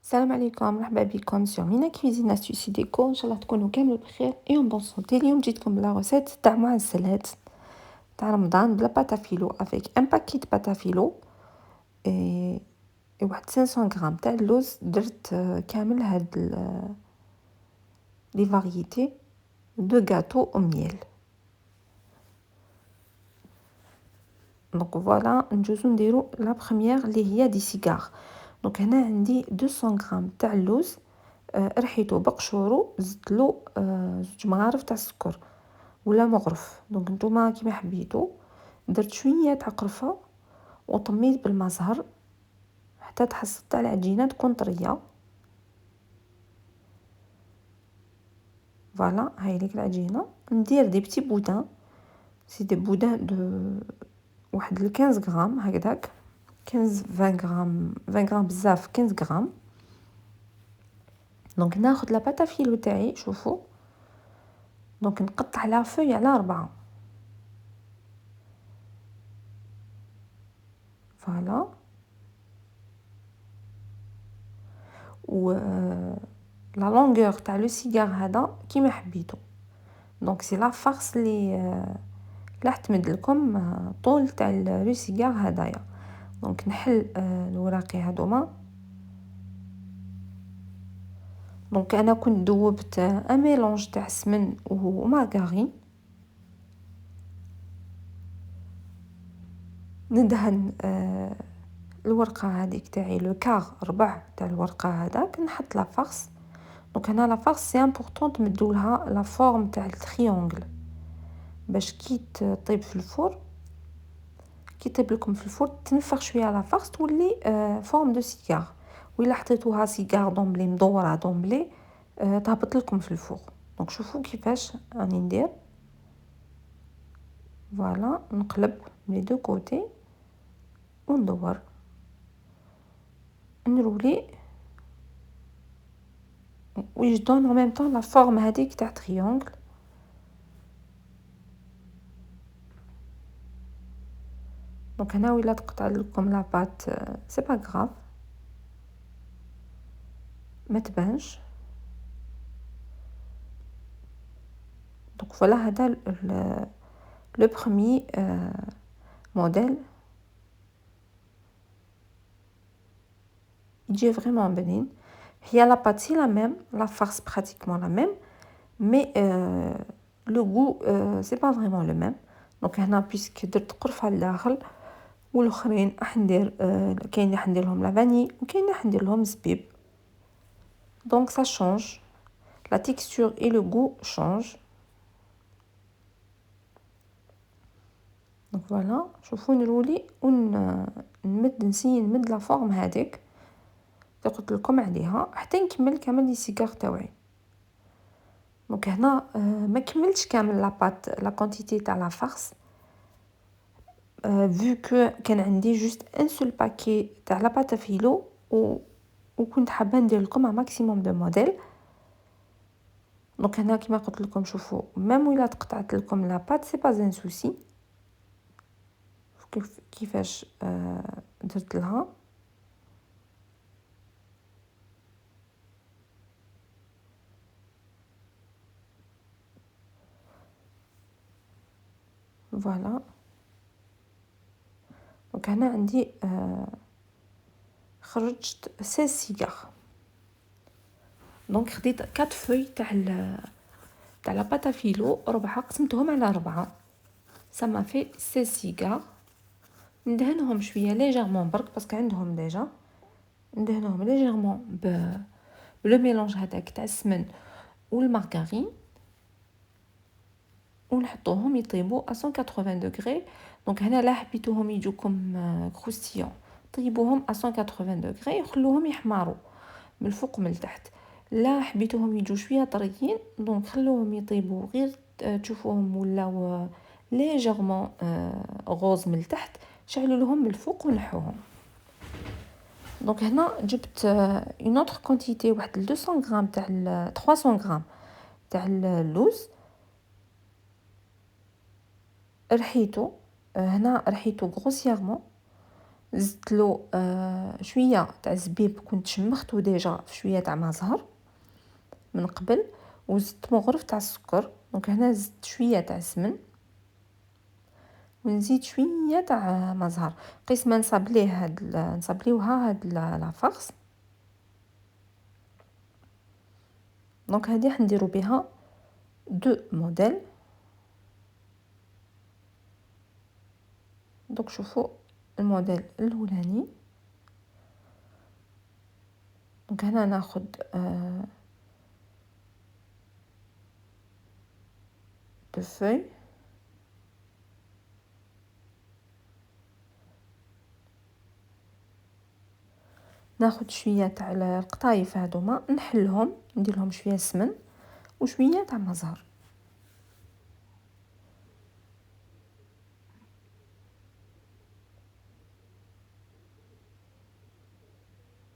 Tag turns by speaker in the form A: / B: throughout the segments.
A: السلام عليكم، مرحبا بكم سور مينا كويزين استيسي ديكو. ان شاء الله تكونوا كامل بخير اي اون بون سونتي. اليوم جيتكم بلا روسيت تاع معسلات تاع رمضان بلا باتا فيلو افيك ان باكيت باتا فيلو اي واحد 500 غرام تاع اللوز. درت كامل هاد لي فاريتي دو غاتو او ميل. دونك فوالا نجوزو نديرو لا بروميير اللي هي دي سيجار. دونك هنا عندي 200 غرام تاع اللوز، رحيتو بقشورو، زدتلو 2 مغارف تاع السكر ولا مغرف، دونك نتوما كيما حبيتو. درت شويه تاع قرفه وطميت بالماء زهر حتى تحصلت على العجينه تكون طريه. فوالا هاي ليك العجينه. ندير دي بتي بودان، سي دي بودان دو واحد 15 غرام هكذاك، 15 20 غرام، 20 غرام بزاف، 15 غرام. دونك ناخذ لا باتا فيلو تاعي، شوفوا دونك نقطع لا فوي على 4. فوالا و لا لونغور تاع لو سيجار هذا كيما حبيتو. دونك سي لا فارس لي راح تمد لكم طول تاع لو سيجار هدايا. دونك نحل الوراقي هذوما. دونك انا كنت ذوبت ان ميلونج تاع سمن ومارغرين. ندهن الورقه هذيك تاعي لو كار ربع تاع الورقه هذاك، نحط لا فارس. دونك هنا لا فارس سي امبورطون تمدوا لها لا فورم تاع التريونغل باش كي تطيب في الفور، كي طيب لكم في الفور تنفخ شويه لا فارس تولي فورم دو سيجار. وإلا حطيتوها سيجار دومبلي مدوره دومبلي تهبط لكم في الفور. دونك شوفوا كيفاش راني ندير. فوالا نقلب لي دو كوتي وندور نرولي ويجدون en même temps la forme هذيك تاع تريونغل. دونك هنا ولا تقطع لكم لا بات سي با غراف، ما تبانش. دونك فوالا هذا لو بروميي موديل يجي فريمون بنين. هي لا بات سي لا ميم، لا فارس براتيكمون لا ميم، مي لو غو سي با فريمون لو ميم. دونك هنا بيسك درت قرفه لداخل، والاخرين راح ندير كاين اللي راح ندير لهم لا فاني وكاين اللي راح ندير لهم زبيب. دونك سا شونج لا تيكستور اي لو غو شونج. دونك فوالا شوفوا نرولي نمد نسيي نمد لا فورم هذيك اللي قلت لكم عليها حتى نكمل كامل لي سيجار تاوعي. دونك هنا ما كملتش كامل لا بات لا كونتيتي تاع لا فارس vu que كان عندي جوست ان سول باكي تاع لا باتا فيلو وكنت حابه ندير لكم un maximum de موديل. دونك هنا كما قلت لكم شوفوا ميم ولا تقطعت لكم لا بات سي با ان سوسي. كيفاش درت لها. فوالا دونك هنا عندي خرجت 16 سيجار. دونك خديت 4 فوي تاع لا باتا فيلو، 4 قسمتهم على 4 سما في 16 سيجار. ندهنهم شويه ليجيرمون برك باسكو عندهم ديجا. ندهنهم ليجيرمون بلو ميلونج هذاك تاع السمن والمارغرين ونحطوهم يطيبوا à 180 دوغري. دونك هنا لا حبيتوهم يجوكم كروستيون طيبوهم à 180 دوغري وخلوهم يحمروا من الفوق ومن التحت. لا حبيتوهم يجوا شويه طريين دونك خلوهم يطيبوا غير تشوفوهم ولاو ليجيرمون غوز من التحت، شعلوا لهم من الفوق ونحوهم. دونك هنا جبت اون اوتر كونتيتي واحد 200 غرام تاع 300 غرام تاع اللوز. رحيتو هنا رحيتو غروسييرمون زدت له شويه تاع الزبيب، كنت شمختو ديجا في شويه تاع ما زهر من قبل، وزدت مغرف تاع السكر. دونك هنا زدت شويه تاع السمن ونزيد شويه تاع ما زهر. قيس ما نصابليه نصابليوها هاد لافارس. دونك هذه حنديرو بها دو موديل. دونك شوفوا الموديل الاولاني. دونك هنا ناخذ دو فوي، ناخذ شويه تاع القطايف هذوما نحلهم، ندير لهم شويه سمن وشويه تاع ما زهر.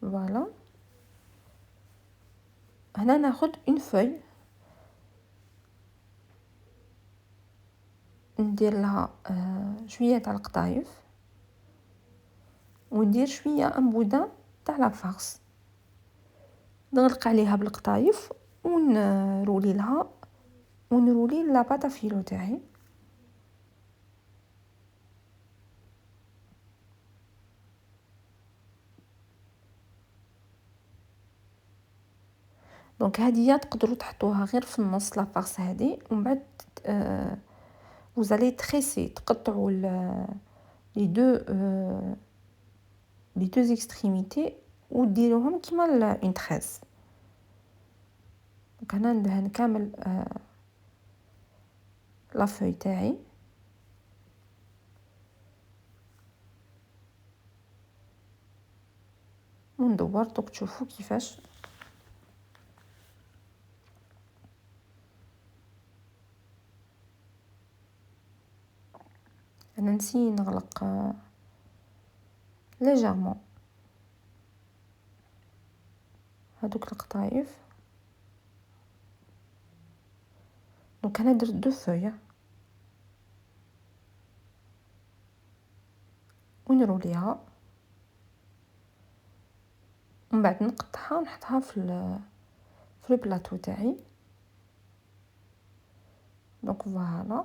A: فوالا. هنا ناخذ اون فوي ندير لها شويه تاع القطايف وندير شويه انبوده تاع لافارس، نغلق عليها بالقطايف ونرولي لها ونرولي لاباطا فيلو تاعي. دونك هادية تقدروا تحطوها غير في النص لافارس هادي، ومن بعد وزالي تريسي تقطعوا لي دو لي دو اكستريميتي وديروهم كيما اون تريس. دونك هنا ندهن كامل لا فوي تاعي. وندور. دوك تشوفوا كيفاش انا نسي نغلق ليجيرمون هادوك القطايف. دونك انا درت دو فوي ونروليها، ومن بعد نقطعها ونحطها في البلاطو تاعي. دونك فوالا.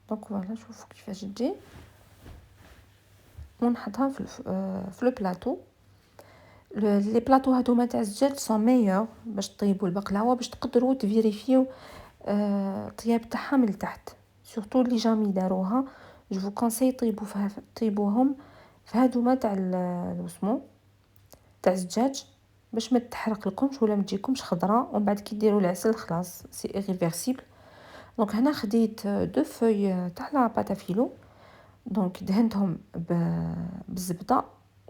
A: دونك فوالا شوفوا كيفاش تجي، ونحطها في البلاطو. لي بلاطو هذوما تاع الزجاج سون ميور باش طيبوا البقلاوه، باش تقدروا تفيريفيو الطياب تاعها من التحت. سورتو اللي جامي داروها جو فو كونساي طيبوهم في هذوما تاع الوسمو تاع الزجاج باش ما تحرق لكمش ولا ما تجيكمش خضراء، ومن بعد كي ديروا العسل خلاص سي ايريفيرسيبل. دونك هنا خديت دو فوي تاع لا باتا فيلو. دونك دهنتهم بالزبده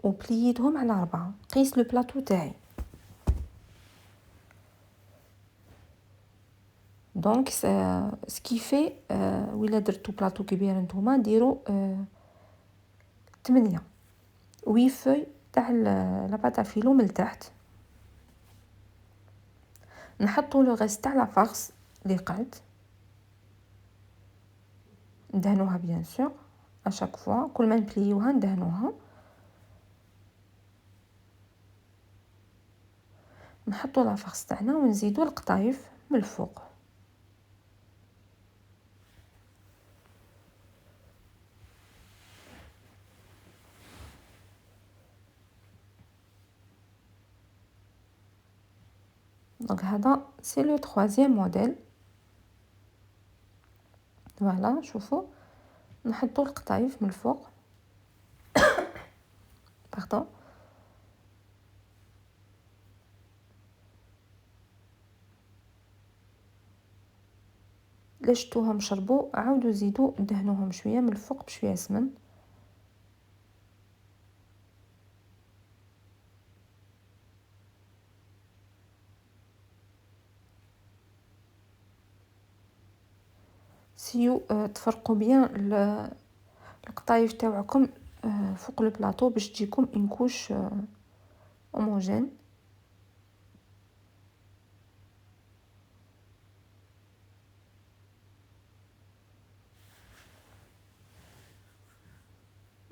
A: وبليتهم على 4. قيس لو بلاطو تاعي. دونك سكيفي ولا درتو بلاطو كبير نتوما ديروا 8 فوي تاع لا باتا فيلو من التحت. نحطوا لو غيست تاع لا فارس اللي قعد، ندهنوها بيان سور اشاك فوا كل ما نبليوها ندهنوها. نحطوا لا فارس تاعنا ونزيدوا القطايف من الفوق. دونك هذا سي لو 3 موديل. فوالا شوفوا نحطوا القطايف من الفوق. باردون. لشتوهم شربوا عاودوا زيدوا دهنوهم شويه من الفوق بشويه سمن. سيو تفرقوا بيان القطايف تاوعكم فوق البلاطو باش تجيكم ان كوش هوموجين.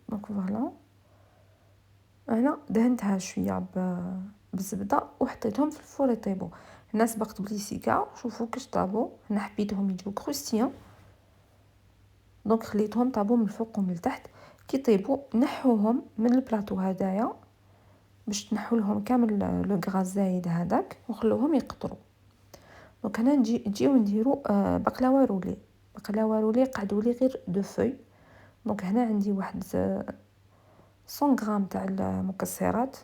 A: دونك فوالا انا دهنتها شويه بالزبده وحطيتهم في الفور يطيبوا. هنا سبقت بليسيكا، شوفوا كيش طابوا. هنا حبيتهم يجيو كروستيان، دونك خليتهم طابوا من الفوق ومن التحت. كي طيبوا نحوهم من البلاطو هدايا باش تنحوا لهم كامل لو غاز زايد هذاك وخلوهم يقطروا. دونك هنا نجيو نديروا بقلاوه رولي. بقلاوه رولي قعدوا لي غير دو فوي. دونك هنا عندي واحد 100 غرام تاع المكسرات.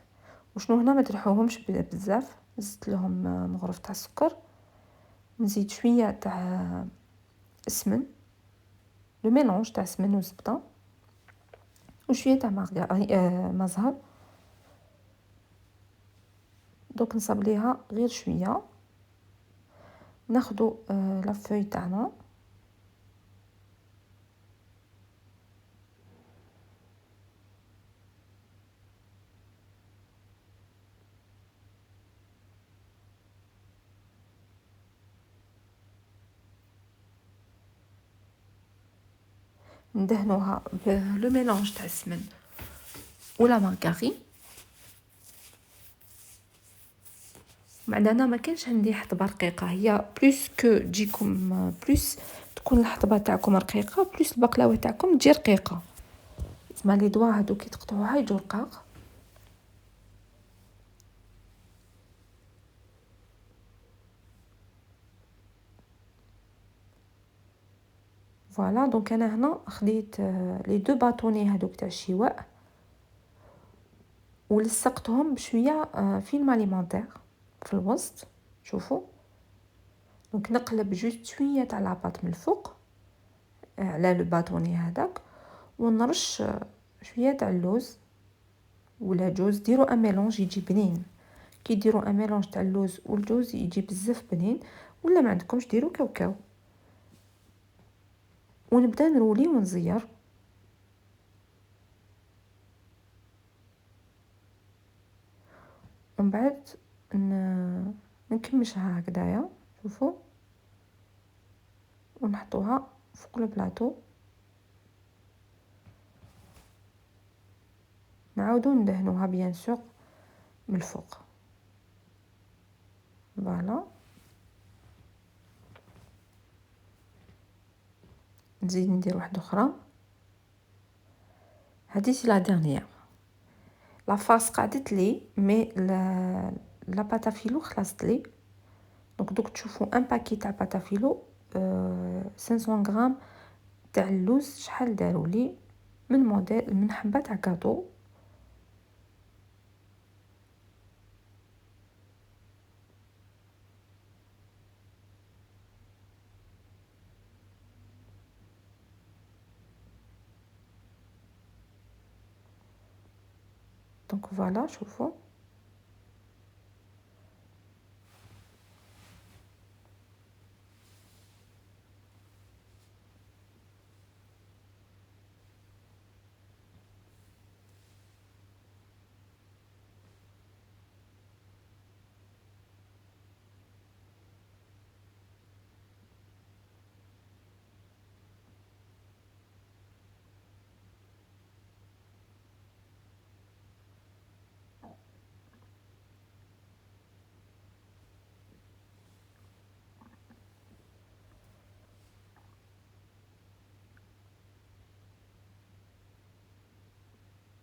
A: وشنو هنا ما ترحوهمش بزاف، زدت لهم مغرف تاع السكر، نزيد شويه تاع السمن، لو ميلونج تاع السمن والزبده، وشويه تاع مزهر. دوك نصب ليها غير شويه. ناخدو لا فوي تاعنا ندهنوها بلو ميلونج تاع السمن ولا مارغرين. معنا ما كانش عندي حطبه رقيقه، هي بلوس كو تجيكم بلوس تكون الحطبه تاعكم رقيقه بلوس البقلاوه تاعكم تجي رقيقه، زعما لي دوا هادو كي تقطعوها يجو رقاق. فوالا دونك انا هنا خديت لي دو باطوني هادوك تاع الشواء ولصقتهم بشويه فيلم اليمونتير في الوسط. شوفوا دونك نقلب جوست شويه تاع لاباط من الفوق على لو باطوني هذاك، ونرش شويه تاع اللوز ولا جوز. ديروا ان ميلونج يجي بنين. كي ديروا ان ميلونج تاع اللوز والجوز يجي بزاف بنين، ولا ما عندكمش ديروا كاوكاو. ونبدا نرولي ونزير. ومن بعد نكمشها هكذايا. شوفوا ونحطوها فوق البلاطو، نعاودو ندهنوها بيان سور من الفوق. فوالا نزيد ندير واحده اخرى. هذه سي لا ديرنيير. لا فاس قعدت لي مي لا باتافيلو خلصت لي. دونك دوك تشوفوا ان باكي تاع باتافيلو 500 غرام تاع اللوز شحال داروا لي من موديل من حبه تاع كاطو. دونك فوالا شوفوا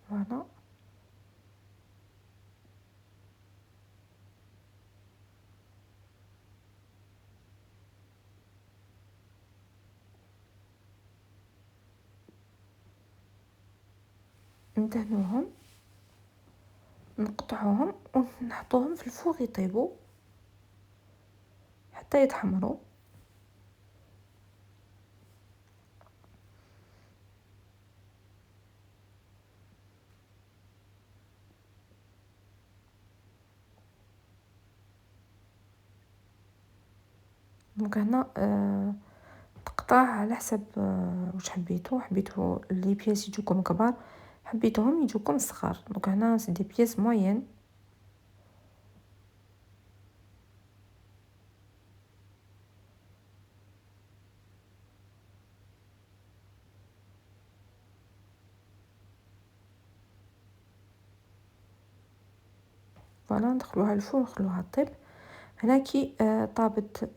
A: فوالا. ندهنوهم، نقطعوهم ونحطوهم في الفوغ يطيبوا حتى يتحمروا. دونك هنا قطع على حسب واش حبيتو لي بياس يجوكم كبار، حبيتوهم يجوكم صغار. دونك هنا سي دي بياس موين. فوالا ندخلوها الفور نخلوها طيب. هنا كي طابت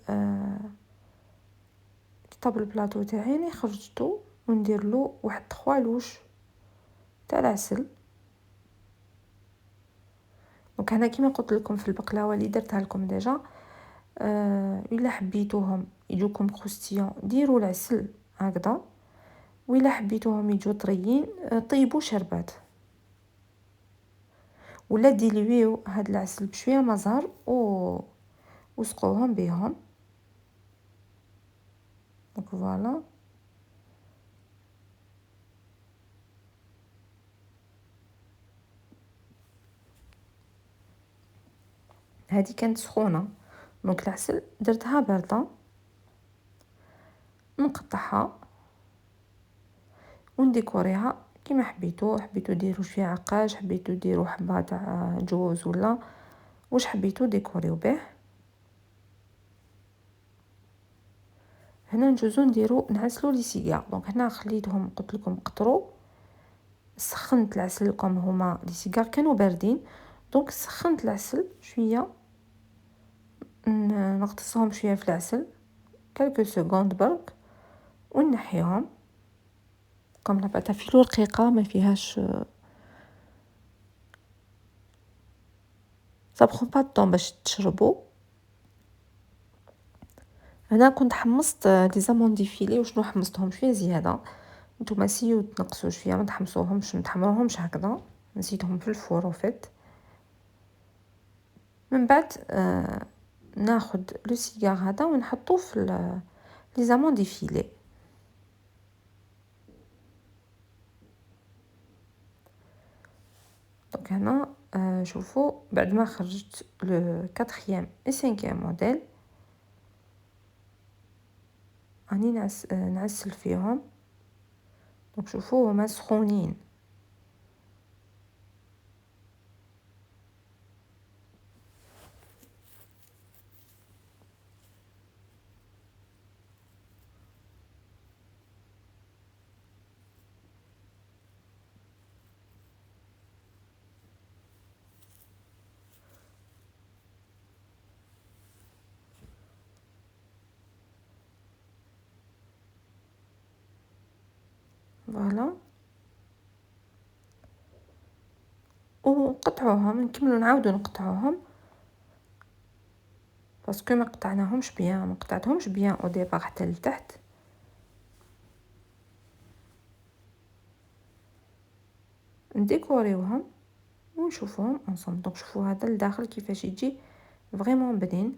A: كي طاب البلاطو تاعي راني خرجتو وندير له واحد 3 لوش تاع العسل. دونك هنا كيما قلت لكم في البقلاوه اللي درتها لكم ديجا، الا حبيتوهم يجوكم كروستيون ديروا العسل هكذا، وإلا حبيتوهم يجوا طريين طيبوا شربات، ولا ديلويو هاد العسل بشويه مزهر وسقوهم بهم. دونك فوالا هذه كانت سخونه. دونك العسل درتها بارده، نقطعها ونديكوريها كيما حبيتو ديروا شويه عقاج، حبيتو ديروا حبه تاع جوز ولا واش حبيتو ديكوريو به. هنا نجوزو نعسلو لي سيجار. دونك هنا خليتهم قلت لكم قطروا، سخنت العسل كم هما لي سيجار كانوا باردين. دونك سخنت العسل شويه، نغطسهم شويه في العسل كالكو سكوند برك ونحيهم كم لاباتا فيلو رقيقه ما فيهاش ça prend pas de temps باش تشربوا. هنا كنت حمصت لي زاموندي فيلي. وشنو حمصتهم شويه زياده، نتوما سيو تنقصوا شويه، ما تحمصوهمش ما تحمروهمش هكذا، نزيدهم في الفور وفيت. من بعد ناخذ لو سيجار هذا ونحطوه في لي زاموندي فيلي. دونك هنا شوفوا بعد ما خرجت لو 4 و 5 موديل راني نعسل فيهم. دونك شوفوا هما سخونين. فوالا ونقطعوهم، نكملوا نعاودوا نقطعوهم باسكو ما قطعناهمش بيان، ما قطعتهمش بيان او ديبار حتى لتحت. نديكوريوهم ونشوفوهم انصوم. دونك شوفوا هذا الداخل كيفاش يجي فريمون بنين،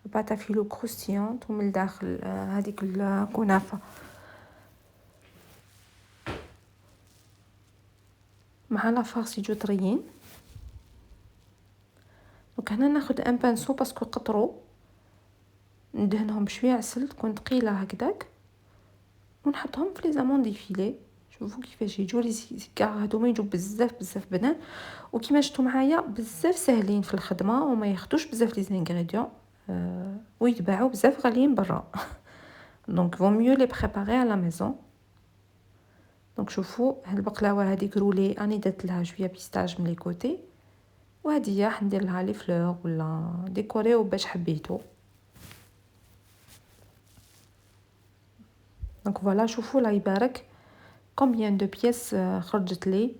A: باتا فيلو كروستيون ومن الداخل هذيك الكنافه مع لا فارس يجوا طريين. دونك هنا ناخذ ان بانسو باسكو قطروا، ندهنهم بشويه عسل تكون ثقيله هكذاك ونحطهم في لي زاموندي فيلي. شوفوا كيفاش يجوا لي سيكار هادو، ما يجوا بزاف بنان، وكيما شفتوا معايا بزاف ساهلين في الخدمه وما ياخذوش بزاف لي زانغريديون ويتباعوا بزاف غاليين برا. دونك فو ميو لي بريباري على لا ميزون. دونك شوفوا هاد البقلاوه هذيك رولي راني درت لها شويه بيستاج من لي كوتي، وهذه راح ندير لها لي فلور ولا ديكوريو باش حبيتو. دونك فوالا شوفوا الله يبارك combien de pièces خرجت لي.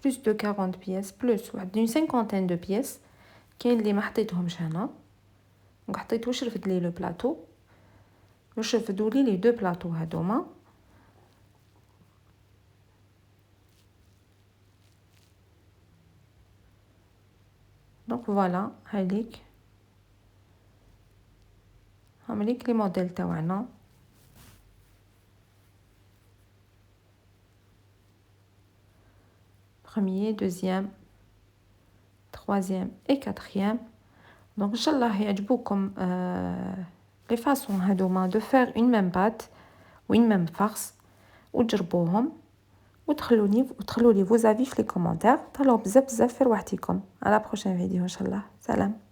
A: plus de 40 pièces plus واحد une cinquantaine de pièces. كاين اللي ما حطيتهمش هنا، دونك حطيت واش رفد لي لو بلاطو، واش رفدوا لي لي دو بلاطو هذوما. دونك فوالا هذيك هامليك لي موديل تاعنا. premier, deuxième, troisième et quatrième. Donc inchallah يعجبوكم les façons هادوما de faire une même pâte ou une même farce وتجربوهم وتخلوا لي vos avis في les commentaires. طلعوا بزاف بزاف في رواحتكم. À la prochaine vidéo inchallah. سلام.